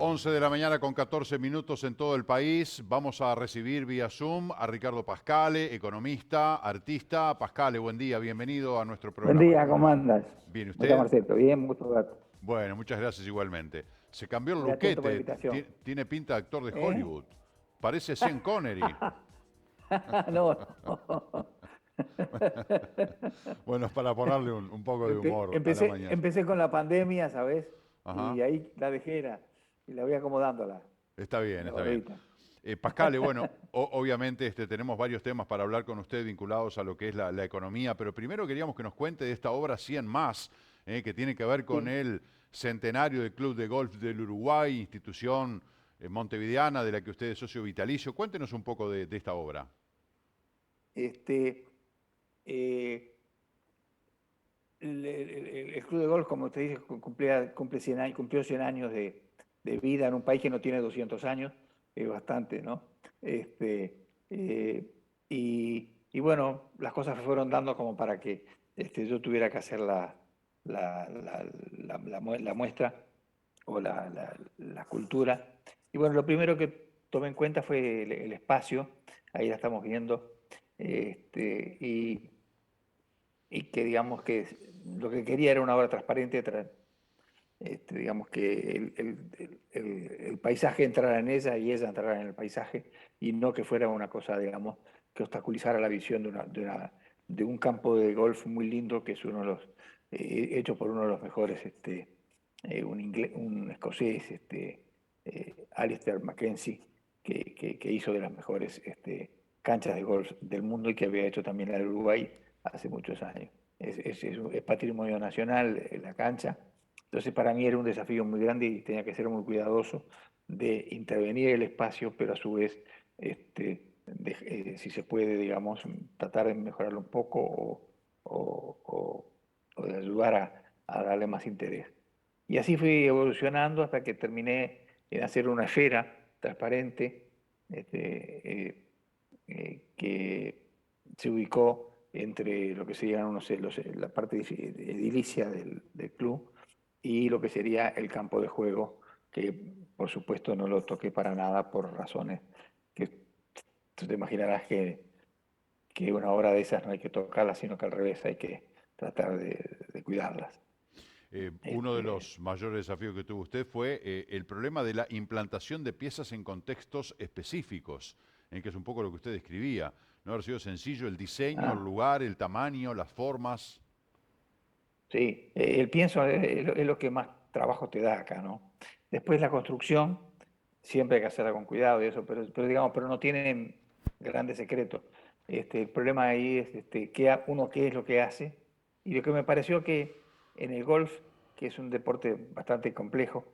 11 de la mañana con 14 minutos en todo el país. Vamos a recibir vía Zoom a Ricardo Pascale, economista, artista. Pascale, buen día, bienvenido a nuestro Buen programa. día, ¿cómo andas? ¿Bien ¿Cómo está usted? Marcelo? Bien, mucho gato. Bueno, muchas gracias igualmente. Se cambió el Muy atento por la luquete, invitación. tiene pinta de actor de ¿Eh? Hollywood. Parece Sean Connery. No, no. Bueno, es para ponerle un poco de humor a la mañana. Empecé con la pandemia, ¿sabes? Ajá. Y ahí la dejé y la voy acomodándola, Está bien, la está bien. barbita. Pascale, bueno, obviamente tenemos varios temas para hablar con usted vinculados a lo que es la economía, pero primero queríamos que nos cuente de esta obra 100 más, que tiene que ver con Sí. el centenario del Club de Golf del Uruguay, institución montevideana de la que usted es socio vitalicio. Cuéntenos un poco de esta obra. Este, eh, el Club de Golf, como te dije, cumple 100 años, cumplió 100 años de vida en un país que no tiene 200 años, es bastante, ¿no? Este, eh, y bueno, las cosas se fueron dando como para que yo tuviera que hacer la muestra o la cultura. Y bueno, lo primero que tomé en cuenta fue el espacio, ahí la estamos viendo, y que digamos que lo que quería era una obra transparente, digamos que el paisaje entrara en ella y ella entrara en el paisaje, y no que fuera una cosa, digamos, que obstaculizara la visión de un campo de golf muy lindo, que es uno de los, hecho por uno de los mejores, un escocés, Alistair Mackenzie, que hizo de las mejores canchas de golf del mundo, y que había hecho también la de Uruguay hace muchos años. Es patrimonio nacional la cancha. Entonces para mí era un desafío muy grande y tenía que ser muy cuidadoso de intervenir el espacio, pero a su vez, si se puede, digamos, tratar de mejorarlo un poco o de ayudar a darle más interés. Y así fui evolucionando hasta que terminé en hacer una esfera transparente, que se ubicó entre lo que serían, no sé, la parte edilicia del club y lo que sería el campo de juego, que por supuesto no lo toqué para nada por razones que tú te imaginarás que una obra de esas no hay que tocarla, sino que al revés hay que tratar de cuidarlas. Uno de Este, los mayores desafíos que tuvo usted fue el problema de la implantación de piezas en contextos específicos, que es un poco lo que usted describía. No haber sido sencillo el diseño, el ah, lugar, el tamaño, las formas. sí, el pienso es lo que más trabajo te da acá, ¿no? Después la construcción, siempre hay que hacerla con cuidado y eso, digamos, pero no tienen grandes secretos. El problema ahí es uno qué es lo que hace. Y lo que me pareció que en el golf, que es un deporte bastante complejo,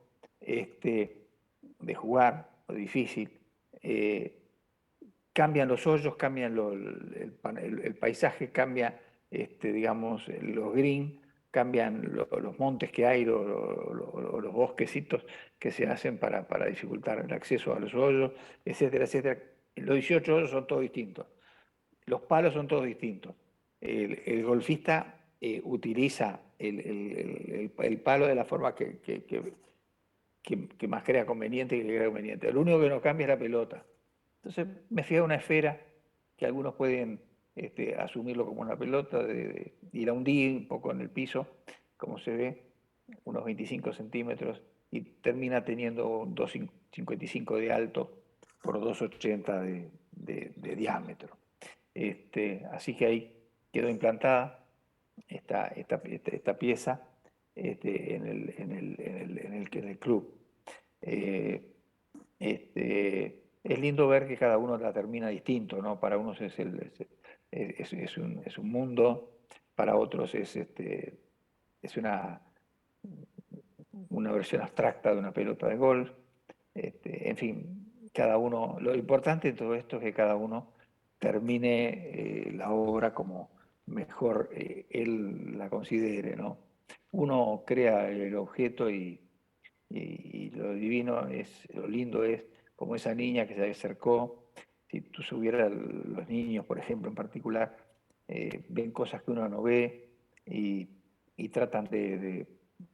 de jugar, o difícil, eh, cambian los hoyos, cambian el paisaje, cambia, digamos, los green, cambian los montes que hay, los bosquecitos que se hacen para dificultar el acceso a los hoyos, etcétera, etcétera. Los 18 hoyos son todos distintos, los palos son todos distintos. El golfista utiliza el palo de la forma que más crea conveniente y que le crea conveniente. Lo único que no cambia es la pelota. Entonces me fui a una esfera que algunos pueden asumirlo como una pelota, y la hundí un poco en el piso, como se ve, unos 25 centímetros, y termina teniendo un 2,55 de alto por 2,80 de diámetro. Así que ahí quedó implantada esta pieza en el club. Eh, es lindo ver que cada uno la termina distinto, ¿no? Para unos es un mundo, para otros es una versión abstracta de una pelota de golf. En fin, cada uno, lo importante de todo esto es que cada uno termine la obra como mejor él la considere, ¿no? Uno crea el objeto y lo divino lo lindo es como esa niña que se acercó. Si tú subieras, los niños, por ejemplo, en particular, ven cosas que uno no ve y, y tratan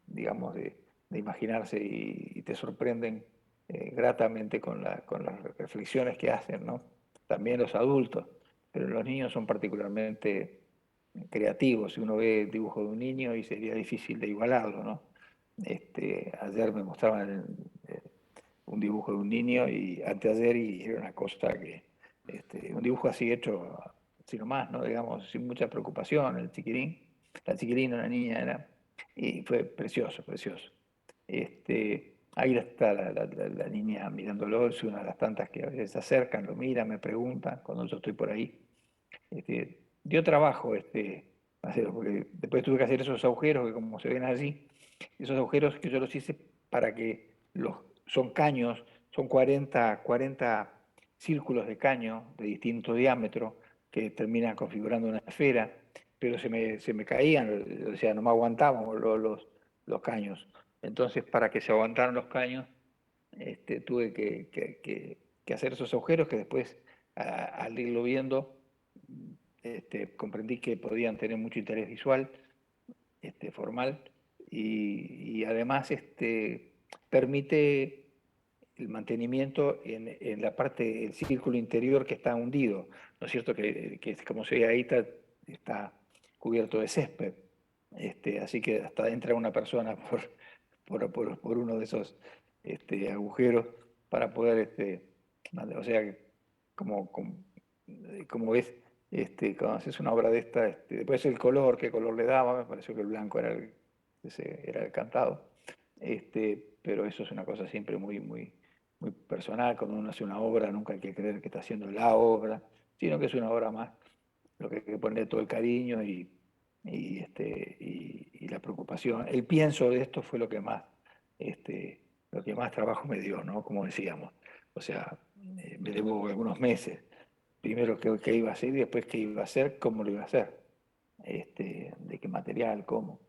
digamos, de imaginarse y te sorprenden gratamente con las reflexiones que hacen, ¿no? También los adultos, pero los niños son particularmente creativos. Si uno ve el dibujo de un niño y sería difícil de igualarlo, ¿no? Ayer me mostraban un dibujo de un niño y anteayer y era una cosa que, un dibujo así hecho, así nomás, ¿no? Digamos, sin mucha preocupación, el chiquirín, la chiquilina, una niña era, y fue precioso, precioso. Ahí está la niña mirándolo, es una de las tantas que a veces se acercan, lo miran, me preguntan cuando yo estoy por ahí. Dio trabajo hacerlo, porque después tuve que hacer esos agujeros que como se ven allí, esos agujeros que yo los hice para que son caños, son 40 círculos de caño de distinto diámetro que terminan configurando una esfera, pero se me caían, o sea, no me aguantaban los caños. Entonces, para que se aguantaran los caños, tuve que hacer esos agujeros que después, al irlo viendo, comprendí que podían tener mucho interés visual, formal, y además permite el mantenimiento en la parte del círculo interior que está hundido, ¿no es cierto? Que como se ve ahí está cubierto de césped, así que hasta entra una persona por uno de esos agujeros para poder, o sea, como ves, cuando haces una obra de esta, después el color, qué color le daba, me pareció que el blanco era el cantado, pero eso es una cosa siempre muy, muy, muy personal. Cuando uno hace una obra, nunca hay que creer que está haciendo la obra, sino que es una obra más, lo que hay que poner todo el cariño y la preocupación. El pienso de esto fue lo que más trabajo me dio, ¿no? Como decíamos. O sea, me llevó algunos meses. Primero qué iba a hacer y después qué iba a hacer, cómo lo iba a hacer. De qué material, cómo.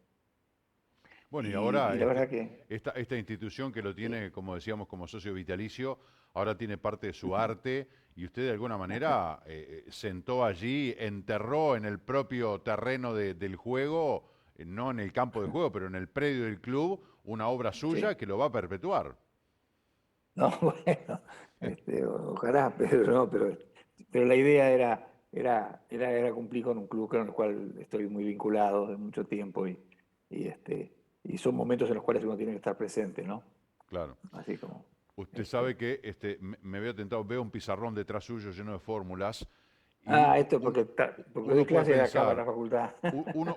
Bueno, y Y ahora la verdad que esta institución que lo sí. tiene, como decíamos, como socio vitalicio, ahora tiene parte de su arte y usted de alguna manera sentó allí, enterró en el propio terreno del juego, no en el campo de juego, pero en el predio del club, una obra suya Sí. que lo va a perpetuar. No, bueno, ojalá, pero no, pero la idea era cumplir con un club con el cual estoy muy vinculado de mucho tiempo y, y son momentos en los cuales uno tiene que estar presente, ¿no? Claro. Así como, Usted sabe este, que me veo tentado, veo un pizarrón detrás suyo lleno de fórmulas y esto porque doy uno puede clase acá para pensar, la facultad.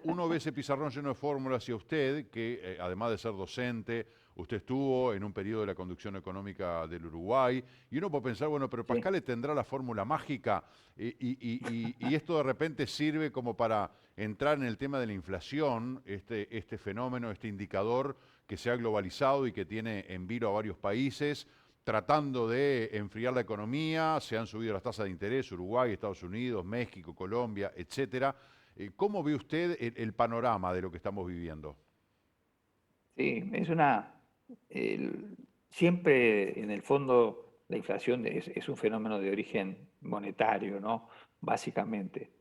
uno ve ese pizarrón lleno de fórmulas y a usted, que además de ser docente, usted estuvo en un periodo de la conducción económica del Uruguay, y uno puede pensar, bueno, pero Sí. Pascal tendrá la fórmula mágica y esto de repente sirve como para entrar en el tema de la inflación, este fenómeno, este indicador que se ha globalizado y que tiene en vilo a varios países tratando de enfriar la economía, se han subido las tasas de interés, Uruguay, Estados Unidos, México, Colombia, etcétera. ¿Cómo ve usted el panorama de lo que estamos viviendo? Sí, siempre en el fondo la inflación es un fenómeno de origen monetario, ¿no? Básicamente.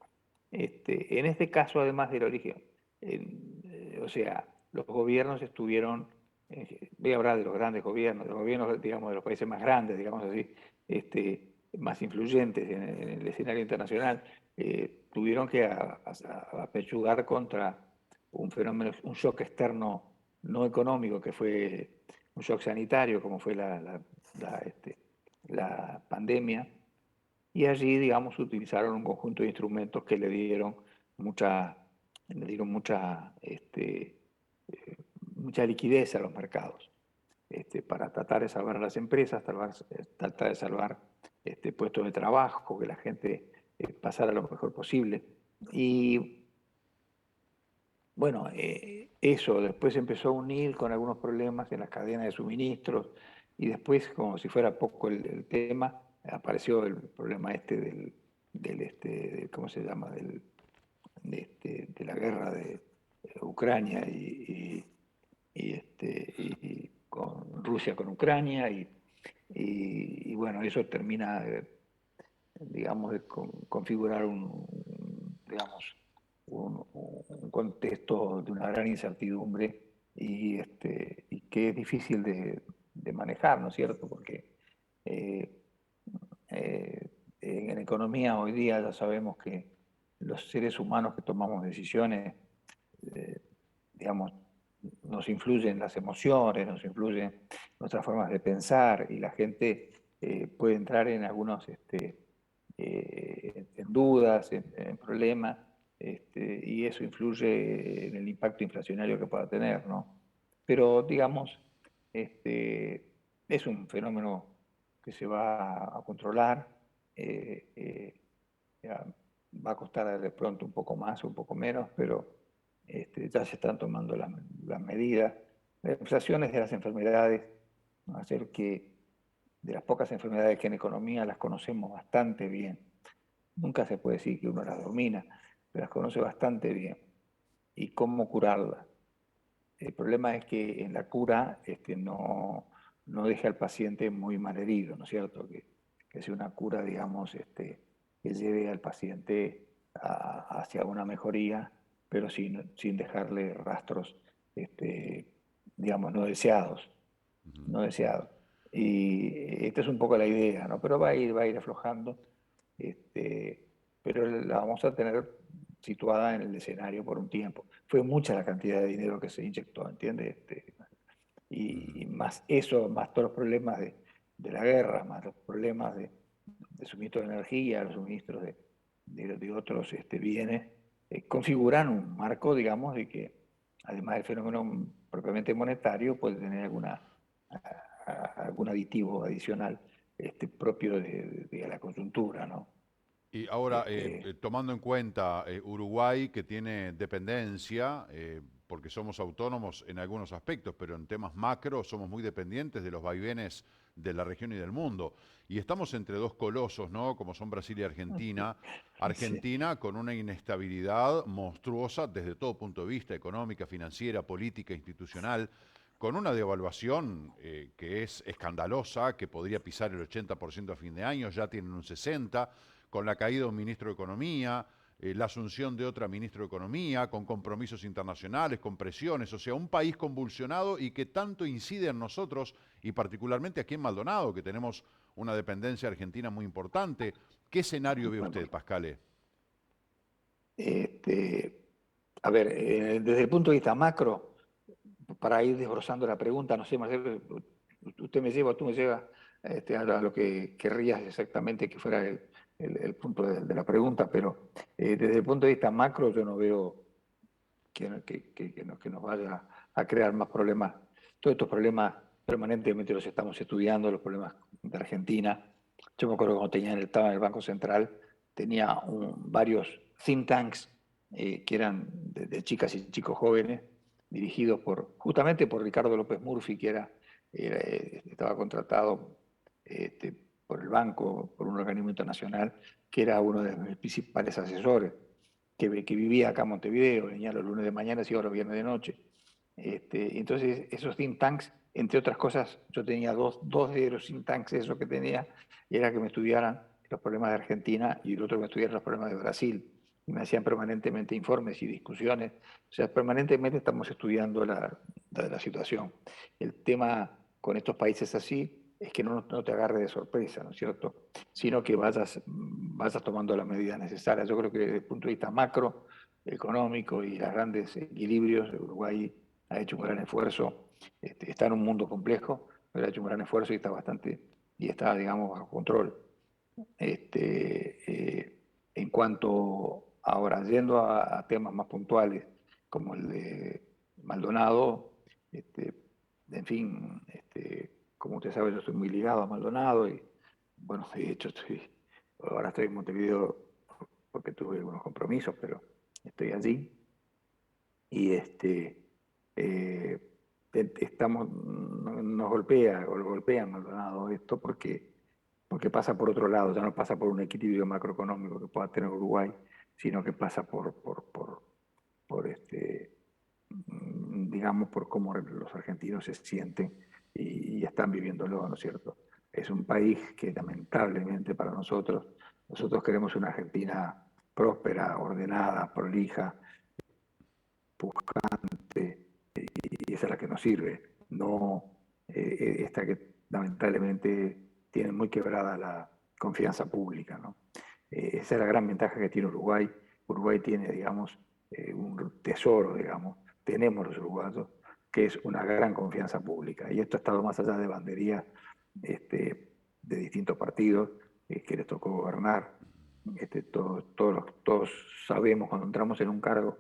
En este caso, además del origen, o sea, los gobiernos estuvieron, voy a hablar de los grandes gobiernos, de los gobiernos, digamos, de los países más grandes, digamos así, más influyentes en el escenario internacional, tuvieron que apechugar contra un fenómeno, un shock externo no económico, que fue un shock sanitario, como fue la pandemia, y allí, digamos, utilizaron un conjunto de instrumentos que mucha, mucha liquidez a los mercados, para tratar de salvar a las empresas, tratar de salvar puestos de trabajo, que la gente pasara lo mejor posible. Y bueno, eso después empezó a unir con algunos problemas en las cadenas de suministros y después, como si fuera poco el tema, apareció el problema ¿cómo se llama? De la guerra de Ucrania y con Rusia con Ucrania y bueno, eso termina, digamos, de configurar digamos, un contexto de una gran incertidumbre y que es difícil de manejar, ¿no es cierto? Porque en economía hoy día ya sabemos que los seres humanos que tomamos decisiones, digamos, nos influyen las emociones, nos influyen nuestras formas de pensar y la gente puede entrar en algunos en dudas, en problemas, y eso influye en el impacto inflacionario que pueda tener, ¿no? Pero, digamos, es un fenómeno que se va a controlar, ya va a costar de pronto un poco más o un poco menos, pero ya se están tomando las medidas. La inflación es de las enfermedades, ¿no? Hacer que de las pocas enfermedades que en economía las conocemos bastante bien. Nunca se puede decir que uno las domina, pero las conoce bastante bien. Y cómo curarlas. El problema es que en la cura no deja al paciente muy mal herido, ¿no es cierto? Que sea una cura, digamos, que lleve al paciente hacia una mejoría, pero sin dejarle rastros, digamos, no deseados, Ujú. no deseados. Y esta es un poco la idea, ¿no? Pero va a ir aflojando, pero la vamos a tener situada en el escenario por un tiempo. Fue mucha la cantidad de dinero que se inyectó, ¿entiendes? Mm. Y más eso, más todos los problemas de la guerra, más los problemas de suministro de energía, los suministros de otros bienes, configuran un marco, digamos, de que además del fenómeno propiamente monetario puede tener algún aditivo adicional propio de la coyuntura, ¿no? Y ahora, tomando en cuenta Uruguay, que tiene dependencia, porque somos autónomos en algunos aspectos, pero en temas macro somos muy dependientes de los vaivenes de la región y del mundo. Y estamos entre dos colosos, ¿no? Como son Brasil y Argentina. Sí. Argentina con una inestabilidad monstruosa desde todo punto de vista, económica, financiera, política, institucional, con una devaluación que es escandalosa, que podría pisar el 80% a fin de año, ya tienen un 60%, con la caída de un ministro de Economía, la asunción de otra ministra de Economía, con compromisos internacionales, con presiones, o sea, un país convulsionado y que tanto incide en nosotros, y particularmente aquí en Maldonado, que tenemos una dependencia argentina muy importante. ¿Qué escenario ve usted, Pascale? Este, a ver, desde el punto de vista macro, para ir desbrozando la pregunta, no sé, Marcelo, usted me lleva, tú me llevas a lo que querrías exactamente que fuera el punto de la pregunta, pero desde el punto de vista macro yo no veo que nos vaya a crear más problemas. Todos estos problemas permanentemente los estamos estudiando, los problemas de Argentina. Yo me acuerdo cuando estaba en el Banco Central, tenía varios think tanks que eran de chicas y chicos jóvenes, dirigidos justamente por Ricardo López Murphy, que estaba contratado por el banco, por un organismo internacional, que era uno de mis principales asesores, que vivía acá en Montevideo, venía los lunes de mañana y iba los viernes de noche. Entonces, esos think tanks, entre otras cosas, yo tenía dos de los think tanks, eso que tenía, y era que me estudiaran los problemas de Argentina y el otro que me estudiaran los problemas de Brasil. Y me hacían permanentemente informes y discusiones. O sea, permanentemente estamos estudiando la situación. El tema con estos países así es que no te agarre de sorpresa, ¿no es cierto? Sino que vayas tomando las medidas necesarias. Yo creo que desde el punto de vista macroeconómico y los grandes equilibrios, Uruguay ha hecho un gran esfuerzo, está en un mundo complejo, pero ha hecho un gran esfuerzo y está, digamos, bajo control. En cuanto ahora, yendo a temas más puntuales, como el de Maldonado, en fin, como usted sabe, yo estoy muy ligado a Maldonado y, bueno, de hecho, ahora estoy en Montevideo porque tuve algunos compromisos, pero estoy allí. Y eh, nos golpea Maldonado esto porque pasa por otro lado, ya no pasa por un equilibrio macroeconómico que pueda tener Uruguay, sino que pasa por digamos, por cómo los argentinos se sienten y están viviéndolo, ¿no es cierto? Es un país que lamentablemente para nosotros queremos una Argentina próspera, ordenada, prolija, pujante, y esa es la que nos sirve, no esta que lamentablemente tiene muy quebrada la confianza pública, ¿no? Esa es la gran ventaja que tiene Uruguay. Uruguay tiene, digamos, un tesoro, digamos, tenemos los uruguayos, que es una gran confianza pública. Y esto ha estado más allá de banderías de distintos partidos que les tocó gobernar. Todos sabemos cuando entramos en un cargo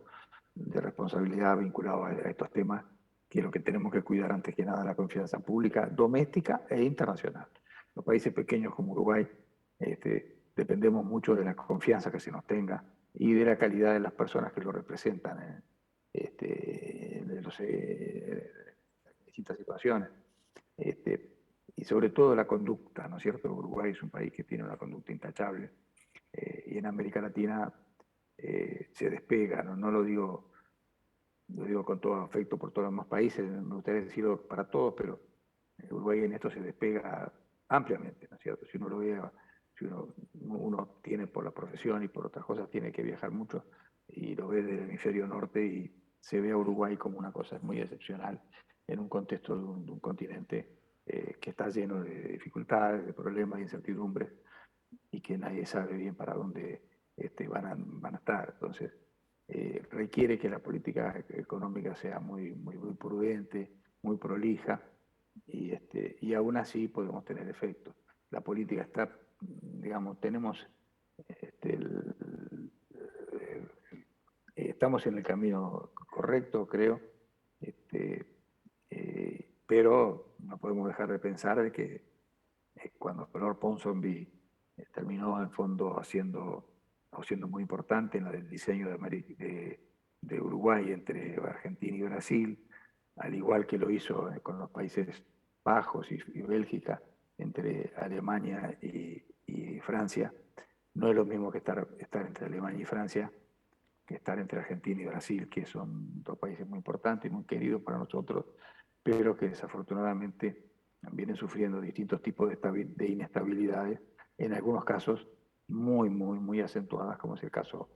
de responsabilidad vinculado a estos temas que lo que tenemos que cuidar antes que nada es la confianza pública doméstica e internacional. Los países pequeños como Uruguay dependemos mucho de la confianza que se nos tenga y de la calidad de las personas que lo representan en distintas situaciones. Y sobre todo la conducta, ¿no es cierto? Uruguay es un país que tiene una conducta intachable y en América Latina se despega, ¿no? No lo digo con todo afecto por todos los demás países, me gustaría decirlo para todos, pero Uruguay en esto se despega ampliamente, ¿no es cierto? Si uno lo ve, si uno tiene por la profesión y por otras cosas, tiene que viajar mucho y lo ve del hemisferio norte y se ve a Uruguay como una cosa muy excepcional en un contexto de un continente que está lleno de dificultades, de problemas, de incertidumbres y que nadie sabe bien para dónde van a estar. Entonces, requiere que la política económica sea muy prudente, muy prolija, y aún así podemos tener efectos. La política está, digamos, tenemos, estamos en el camino correcto, creo, pero no podemos dejar de pensar de que cuando Lord Ponsonby terminó en fondo siendo muy importante en el diseño de Uruguay entre Argentina y Brasil, al igual que lo hizo con los Países Bajos y Bélgica, entre Alemania y Francia. No es lo mismo que estar entre Alemania y Francia que estar entre Argentina y Brasil, que son dos países muy importantes y muy queridos para nosotros, pero que desafortunadamente vienen sufriendo distintos tipos de inestabilidades, en algunos casos muy acentuadas, como es el caso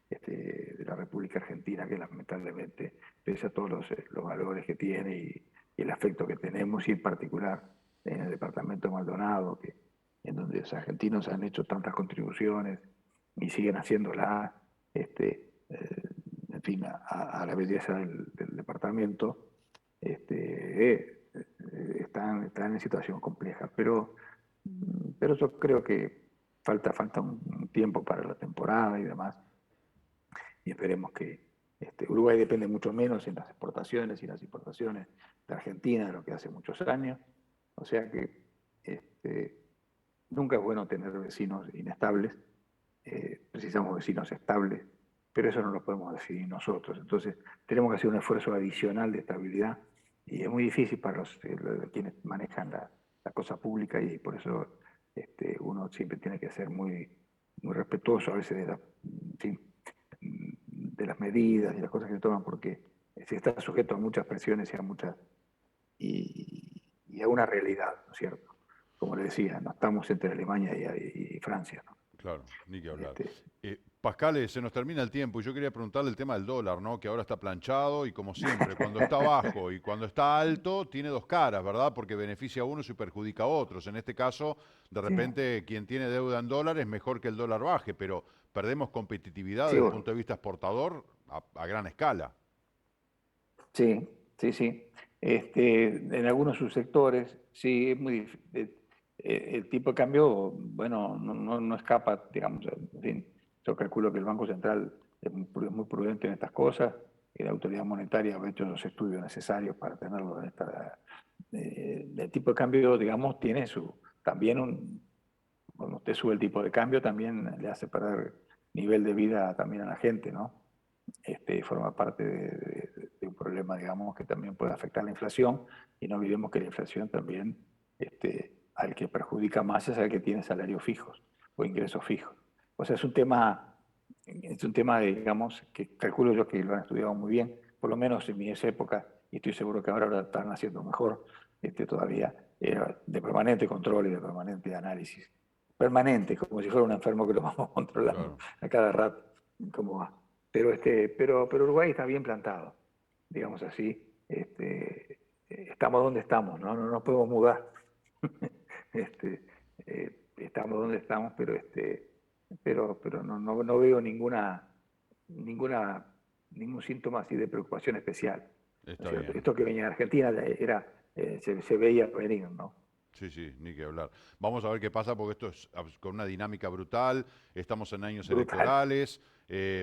de la República Argentina, que lamentablemente, pese a todos los valores que tiene y el afecto que tenemos, y en particular en el departamento de Maldonado, en donde los argentinos han hecho tantas contribuciones y siguen haciéndolas, en fin, a la belleza del departamento, están en situación compleja, pero yo creo que falta un tiempo para la temporada y demás, y esperemos que Uruguay depende mucho menos en las exportaciones y las importaciones de Argentina de lo que hace muchos años, o sea que nunca es bueno tener vecinos inestables, precisamos vecinos estables, pero eso no lo podemos decidir nosotros. Entonces, tenemos que hacer un esfuerzo adicional de estabilidad y es muy difícil para quienes manejan la cosa pública y por eso uno siempre tiene que ser muy respetuoso a veces en fin, de las medidas y las cosas que se toman, porque se está sujeto a muchas presiones y a una realidad, ¿no es cierto? Como le decía, no estamos entre Alemania y Francia, ¿no? Claro, ni que hablar. Este, Pascal, se nos termina el tiempo y yo quería preguntarle el tema del dólar, ¿no? Que ahora está planchado y como siempre, cuando está bajo y cuando está alto, tiene dos caras, ¿verdad? Porque beneficia a unos y perjudica a otros. En este caso, de sí, repente, quien tiene deuda en dólares es mejor que el dólar baje, pero perdemos competitividad sí, desde el punto de vista exportador a gran escala. sí, sí, sí. En algunos subsectores, sí, es muy difícil. El tipo de cambio, bueno, no escapa, digamos, en fin, yo calculo que el Banco Central es muy prudente en estas cosas y la autoridad monetaria ha hecho los estudios necesarios para tenerlo en esta... el tipo de cambio, digamos, tiene también cuando usted sube el tipo de cambio, también le hace perder nivel de vida también a la gente, ¿no? Forma parte de un problema, digamos, que también puede afectar la inflación, y no olvidemos que la inflación también, al que perjudica más es al que tiene salarios fijos o ingresos fijos. O sea, es un tema, digamos, que calculo yo que lo han estudiado muy bien, por lo menos en mi época, y estoy seguro que ahora lo están haciendo mejor, todavía, era de permanente control y de permanente análisis. Permanente, como si fuera un enfermo que lo vamos controlando Claro. a cada rato, cómo va. Pero Uruguay está bien plantado, digamos así. estamos donde estamos, ¿no? No nos podemos mudar. este, estamos donde estamos, pero no veo ningún síntoma así de preocupación especial. ¿No Está es cierto? bien. Esto que venía de Argentina se veía venir, ¿no? Sí, sí, ni que hablar. Vamos a ver qué pasa porque esto es con una dinámica brutal. Estamos en años Brutal. electorales.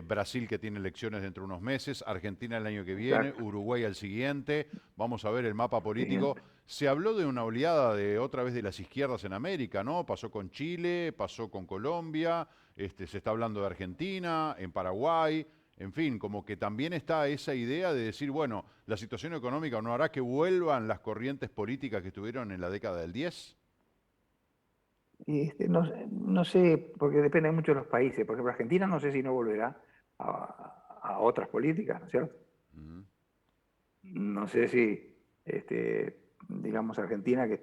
Brasil que tiene elecciones dentro de unos meses. Argentina el año que viene. Exacto. Uruguay al siguiente. Vamos a ver el mapa político. Siguiente. Se habló de una oleada de otra vez de las izquierdas en América, ¿no? Pasó con Chile, pasó con Colombia. Se está hablando de Argentina, en Paraguay. En fin, como que también está esa idea de decir, bueno, la situación económica no hará que vuelvan las corrientes políticas que estuvieron en la década del 10. No sé, porque depende mucho de los países. Por ejemplo, Argentina no sé si no volverá a otras políticas, ¿no es cierto? Ujú. No sé si, digamos, Argentina, que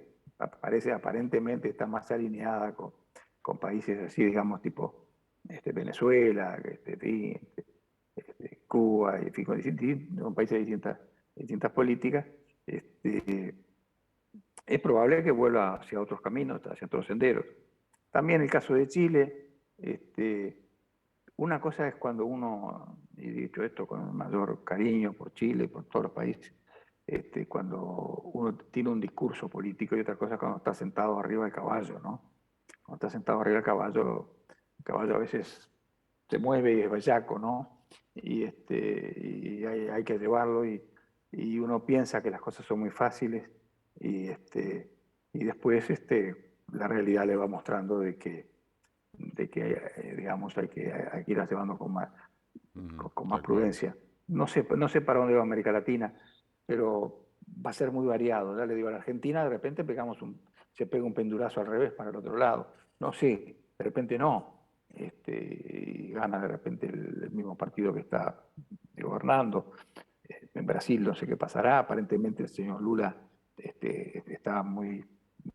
parece aparentemente está más alineada con países así, digamos, tipo Venezuela, Cuba, y, en fin, con países de distintas políticas, este, es probable que vuelva hacia otros caminos, hacia otros senderos. También el caso de Chile, una cosa es cuando uno, y dicho esto con el mayor cariño por Chile, por todos los países, cuando uno tiene un discurso político y otra cosa es cuando está sentado arriba del caballo, ¿no? Cuando está sentado arriba del caballo, el caballo a veces se mueve y es bellaco, ¿no? Y hay que llevarlo y uno piensa que las cosas son muy fáciles y después la realidad le va mostrando de que digamos, hay que irlas llevando Ujú, con más tal cual. prudencia. No sé para dónde va América Latina, pero va a ser muy variado. Ya le digo, a la Argentina de repente se pega un pendurazo al revés para el otro lado. No sé, de repente no. Y gana de repente el mismo partido que está gobernando. En Brasil no sé qué pasará. Aparentemente el señor Lula está muy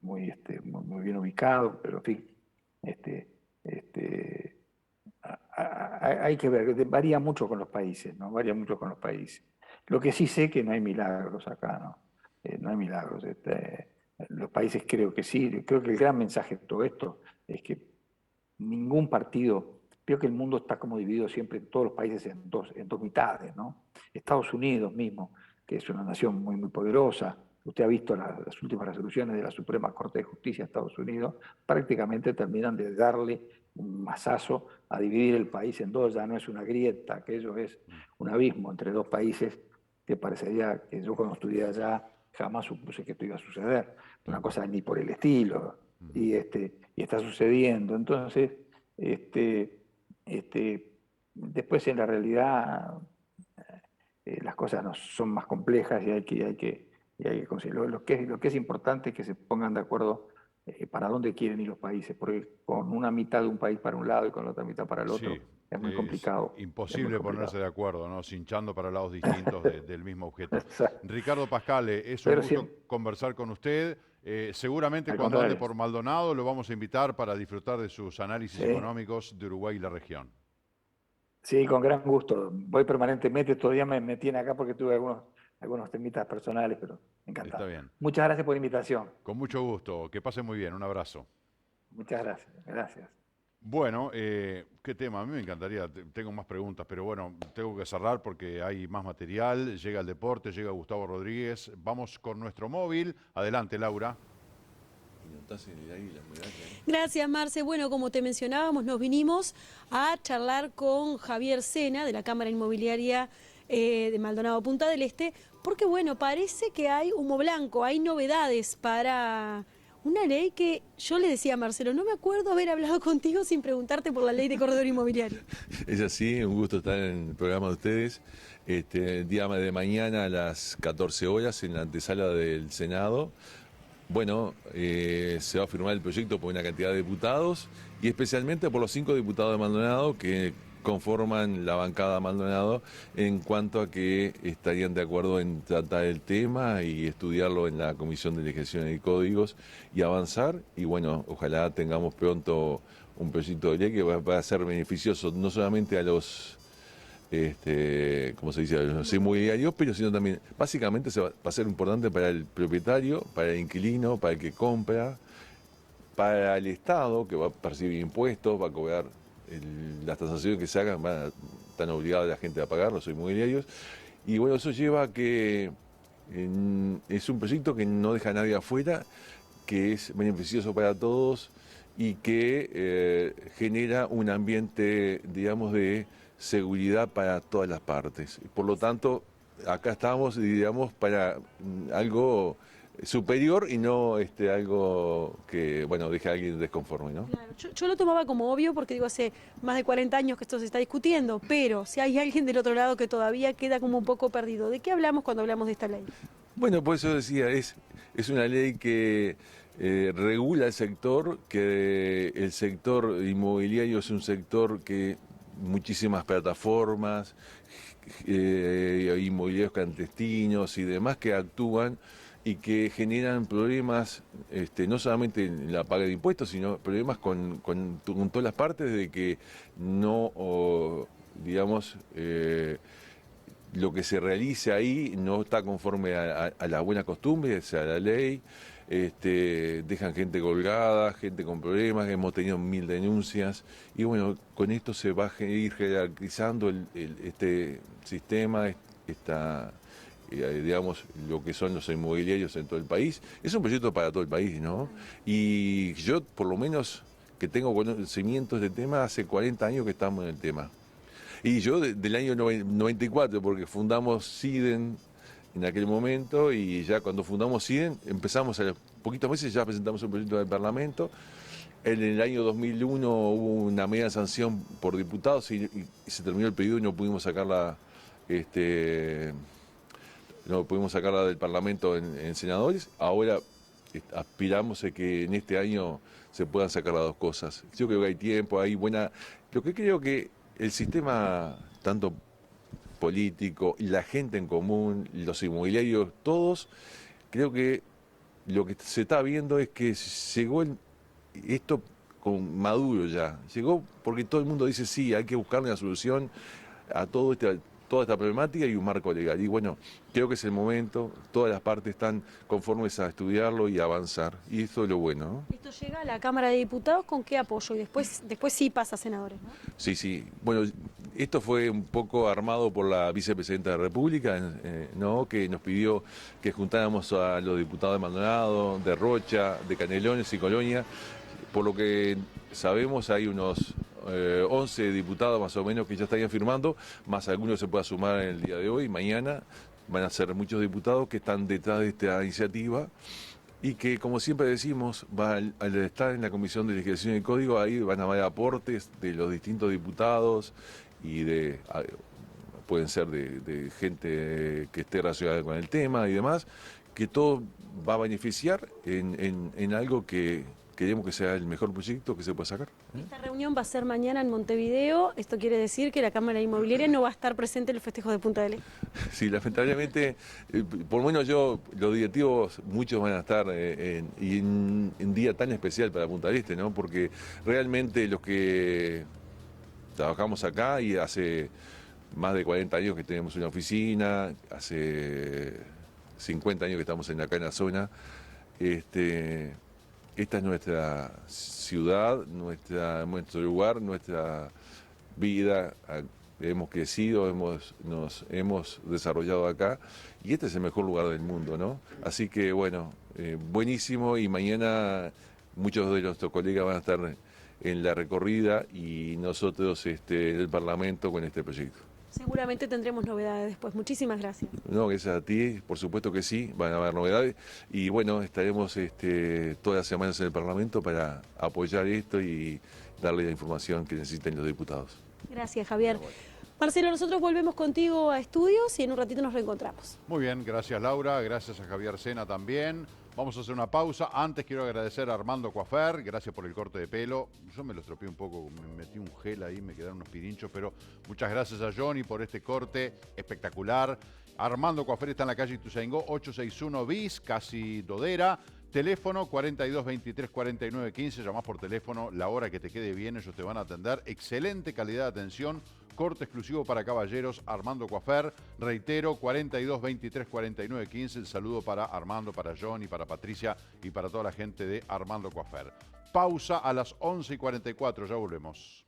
bien ubicado, pero en fin. Este, este, hay que ver, varía mucho con los países, ¿no? Varía mucho con los países. Lo que sí sé que no hay milagros acá, ¿no? No hay milagros. Los países creo que sí. Creo que el gran mensaje de todo esto es que ningún partido, creo que el mundo está como dividido siempre en todos los países en dos mitades, ¿no? Estados Unidos mismo, que es una nación muy poderosa. Usted ha visto las últimas resoluciones de la Suprema Corte de Justicia de Estados Unidos, prácticamente terminan de darle un mazazo a dividir el país en dos, ya no es una grieta, aquello es un abismo entre dos países que parecería que yo cuando estudié allá jamás supuse que esto iba a suceder, Tal una cual. cosa ni por el estilo, Ujú. y está sucediendo. Entonces, este, este, después en la realidad las cosas no son más complejas y hay que conseguir. Lo que es importante es que se pongan de acuerdo para dónde quieren ir los países, porque con una mitad de un país para un lado y con la otra mitad para el Sí, otro es muy es complicado. Es muy imposible ponerse complicado. de acuerdo, ¿no? Cinchando para lados distintos del mismo objeto. Exacto. Ricardo Pascale, es un Pero gusto sí, conversar con usted. Seguramente al cuando ande contrario. por Maldonado lo vamos a invitar para disfrutar de sus análisis Sí, económicos de Uruguay y la región. sí, con gran gusto. Voy permanentemente, todavía me tiene acá porque tuve algunos temitas personales, pero Está encantado. bien. Muchas gracias por la invitación. Con mucho gusto. Que pase muy bien. Un abrazo. Muchas gracias. Gracias. Bueno, qué tema. A mí me encantaría, tengo más preguntas, pero bueno, tengo que cerrar porque hay más material. Llega el deporte, llega Gustavo Rodríguez. Vamos con nuestro móvil. Adelante, Laura. Gracias, Marce. Bueno, como te mencionábamos, nos vinimos a charlar con Javier Sena de la Cámara Inmobiliaria de Maldonado Punta del Este, porque bueno, parece que hay humo blanco, hay novedades para una ley que yo le decía a Marcelo, no me acuerdo haber hablado contigo sin preguntarte por la ley de corredor inmobiliario. Es así, un gusto estar en el programa de ustedes. El día de mañana a las 14 horas en la antesala del Senado. Bueno, se va a firmar el proyecto por una cantidad de diputados y especialmente por los 5 diputados de Maldonado que conforman la bancada Maldonado en cuanto a que estarían de acuerdo en tratar el tema y estudiarlo en la Comisión de Legislación y Códigos y avanzar. Y bueno, ojalá tengamos pronto un proyecto de ley que va a ser beneficioso no solamente a los como se dice, los inmobiliarios, pero sino también, básicamente va a ser importante para el propietario, para el inquilino, para el que compra, para el Estado, que va a percibir impuestos, va a cobrar las transacciones que se hagan, están obligados la gente a pagar, los inmobiliarios. Y bueno, eso lleva a que es un proyecto que no deja a nadie afuera, que es beneficioso para todos y que genera un ambiente, digamos, de seguridad para todas las partes. Por lo tanto, acá estamos, digamos, para algo superior y no algo que, bueno, deje a alguien desconforme, ¿no? Claro, yo lo tomaba como obvio porque digo, hace más de 40 años que esto se está discutiendo, pero si hay alguien del otro lado que todavía queda como un poco perdido, ¿de qué hablamos cuando hablamos de esta ley? Bueno, por eso decía, es una ley que regula el sector, que el sector inmobiliario es un sector que muchísimas plataformas, inmobiliarios clandestinos y demás que actúan y que generan problemas, no solamente en la paga de impuestos, sino problemas con todas las partes de que no, digamos, lo que se realice ahí no está conforme a la buena costumbre, o sea, a la ley. Dejan gente colgada, gente con problemas, hemos tenido 1000 denuncias y bueno, con esto se va a ir jerarquizando este sistema, digamos, lo que son los inmobiliarios en todo el país. Es un proyecto para todo el país, ¿no? Y yo, por lo menos, que tengo conocimientos de tema, hace 40 años que estamos en el tema. Y yo del año 94, porque fundamos SIDEN en aquel momento, y ya cuando fundamos SIDEN, empezamos a poquitos meses, ya presentamos un proyecto del Parlamento. En el año 2001 hubo una media sanción por diputados y se terminó el periodo y no pudimos sacarla, del Parlamento en senadores. Ahora aspiramos a que en este año se puedan sacar las dos cosas. Yo creo que hay tiempo, hay buena... Lo que creo que el sistema, tanto político, la gente en común, los inmobiliarios, todos, creo que lo que se está viendo es que llegó esto con Maduro ya. Llegó porque todo el mundo dice sí, hay que buscarle una solución a toda esta problemática y un marco legal. Y bueno, creo que es el momento, todas las partes están conformes a estudiarlo y a avanzar. Y esto es lo bueno, ¿no? Esto llega a la Cámara de Diputados, ¿con qué apoyo? Y después sí pasa a senadores, ¿no? Sí. Bueno, esto fue un poco armado por la vicepresidenta de la República, ¿no? Que nos pidió que juntáramos a los diputados de Maldonado, de Rocha, de Canelones y Colonia. Por lo que sabemos, hay unos 11 diputados más o menos que ya estarían firmando, más algunos se pueda sumar en el día de hoy, mañana. Van a ser muchos diputados que están detrás de esta iniciativa y que, como siempre decimos, al estar en la Comisión de Legislación y Código, ahí van a haber aportes de los distintos diputados y pueden ser de gente que esté relacionada con el tema y demás, que todo va a beneficiar en algo que queremos que sea el mejor proyecto que se pueda sacar. Esta reunión va a ser mañana en Montevideo. Esto quiere decir que la Cámara Inmobiliaria no va a estar presente en los festejos de Punta del Este. Sí, lamentablemente, por lo menos yo, los directivos, muchos van a estar y en un día tan especial para Punta del Este, ¿no? Porque realmente los que trabajamos acá y hace más de 40 años que tenemos una oficina, hace 50 años que estamos acá en la zona, esta es nuestra ciudad, nuestro lugar, nuestra vida. Hemos crecido, nos hemos desarrollado acá y este es el mejor lugar del mundo, ¿no? Así que bueno, buenísimo y mañana muchos de nuestros colegas van a estar en la recorrida y nosotros en el Parlamento con este proyecto. Seguramente tendremos novedades después. Muchísimas gracias. No, gracias a ti, por supuesto que sí, van a haber novedades y bueno, estaremos todas las semanas en el Parlamento para apoyar esto y darle la información que necesiten los diputados. Gracias, Javier. Marcelo, nosotros volvemos contigo a estudios y en un ratito nos reencontramos. Muy bien, gracias Laura, gracias a Javier Sena también. Vamos a hacer una pausa. Antes quiero agradecer a Armando Coafer, gracias por el corte de pelo. Yo me lo estropeé un poco, me metí un gel ahí, me quedaron unos pirinchos, pero muchas gracias a Johnny por este corte espectacular. Armando Coafer está en la calle Ituzaingó, 861 bis, casi Dodera. Teléfono 42 23 49 15, llamás por teléfono, la hora que te quede bien, ellos te van a atender. Excelente calidad de atención, corte exclusivo para caballeros, Armando Coafer. Reitero, 42 23 49 15. El saludo para Armando, para Johnny, para Patricia y para toda la gente de Armando Coafer. Pausa a las 11:44, ya volvemos.